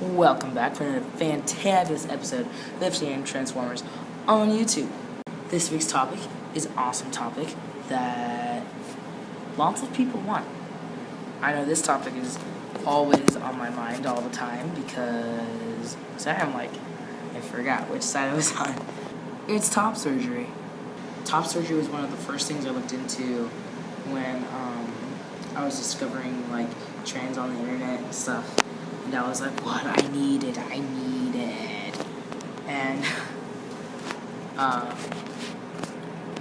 Welcome back for another fantabulous episode of FTN Transformers on YouTube. This week's topic is an awesome topic that lots of people want. I know this topic is always on my mind all the time because I forgot which side I was on. It's top surgery. Top surgery was one of the first things I looked into when I was discovering trends on the internet and stuff. And I was like, what? I need it.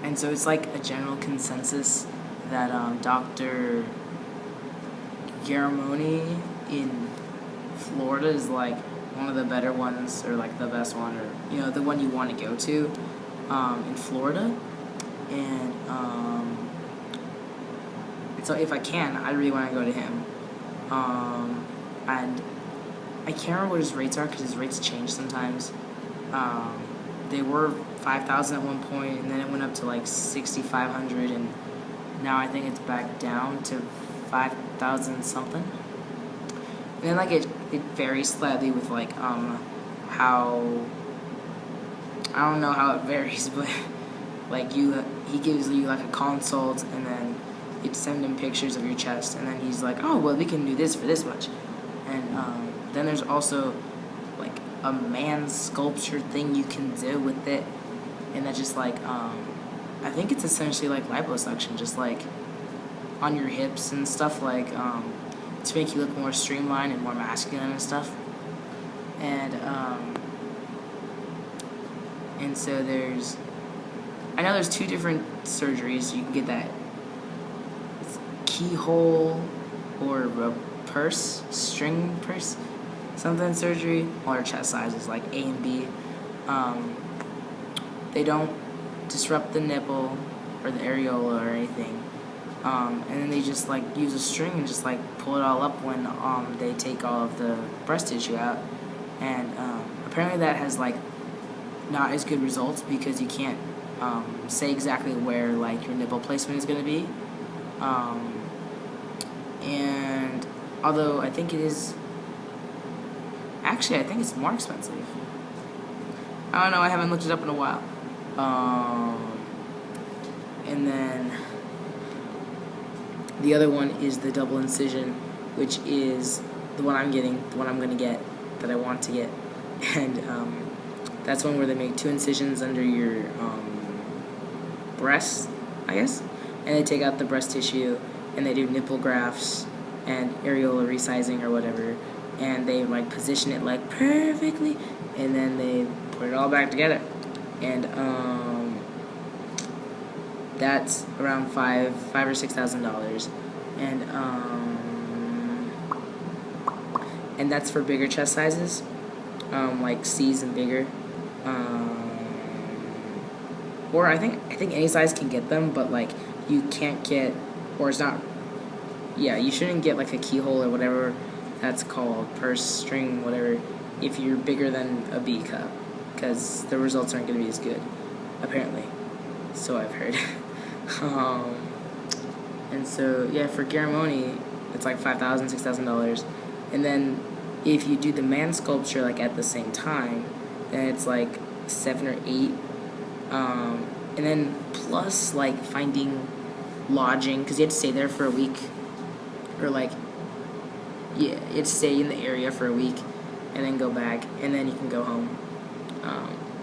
And so it's like a general consensus that Dr. Garamoni in Florida is like one of the better ones, or like the best one, or the one you want to go to in Florida. And so if I can, I really want to go to him. And I can't remember what his rates are because his rates change sometimes. They were $5,000 at one point, and then it went up to like $6,500, and now I think it's back down to $5,000 something. And then it varies slightly with how, I don't know how it varies, but he gives you like a consult, and then you send him pictures of your chest, and then he's like, oh well, we can do this for this much. And then there's also like a man sculpture thing you can do with it, and that's just I think it's essentially like liposuction, just like on your hips and stuff, to make you look more streamlined and more masculine and stuff. And so I know there's two different surgeries. You can get that keyhole or a string purse, something surgery. Smaller chest sizes like A and B. They don't disrupt the nipple or the areola or anything. And then they just use a string and just pull it all up when they take all of the breast tissue out. And apparently that has not as good results because you can't say exactly where your nipple placement is going to be. And although I think it's more expensive. I don't know, I haven't looked it up in a while. And then the other one is the double incision, which is the one I'm going to get, that I want to get. And that's one where they make 2 incisions under your breast, I guess. And they take out the breast tissue, and they do nipple grafts and areola resizing or whatever, and they position it perfectly, and then they put it all back together. And that's around $5,000 or $6,000, and that's for bigger chest sizes, like C's and bigger. Or I think any size can get them, but you can't get, or it's not. Yeah, you shouldn't get a keyhole or whatever that's called, purse, string, whatever, if you're bigger than a B cup, because the results aren't going to be as good, apparently. So I've heard. And so, yeah, for Garamoni, it's $5,000, $6,000. And then if you do the man sculpture at the same time, then it's $7,000 or $8,000. And then plus finding lodging, because you have to stay there for a week, or you have to stay in the area for a week and then go back, and then you can go home.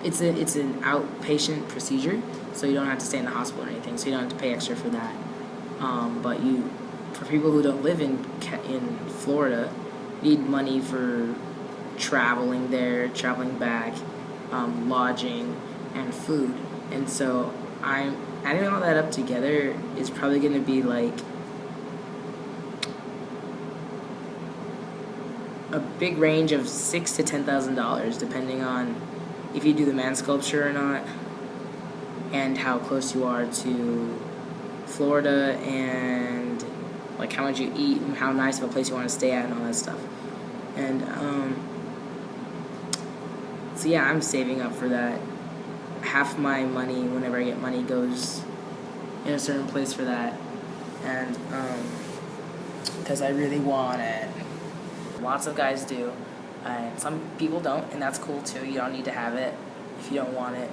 It's an outpatient procedure, so you don't have to stay in the hospital or anything, so you don't have to pay extra for that. But for people who don't live in Florida, you need money for traveling there, traveling back, lodging, and food. And so adding all that up together is probably going to be a big range of $6,000 to $10,000, depending on if you do the man sculpture or not, and how close you are to Florida, and how much you eat, and how nice of a place you want to stay at, and all that stuff. And so yeah, I'm saving up for that. Half my money, whenever I get money, goes in a certain place for that, and because I really want it. Lots of guys do, And some people don't, and that's cool too. You don't need to have it if you don't want it.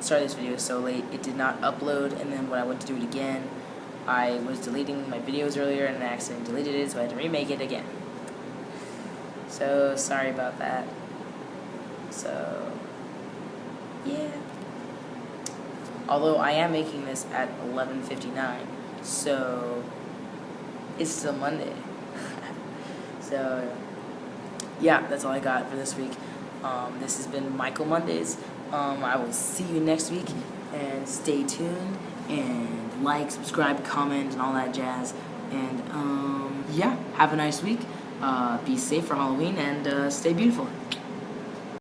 Sorry this video is so late. It did not upload, and then when I went to do it again, I was deleting my videos earlier and I accidentally deleted it, so I had to remake it again. So sorry about that. So yeah. Although I am making this at 11:59, so it's still Monday. So yeah, that's all I got for this week. This has been Michael Mondays. I will see you next week, and stay tuned and like, subscribe, comment, and all that jazz. And yeah, have a nice week. Be safe for Halloween and stay beautiful.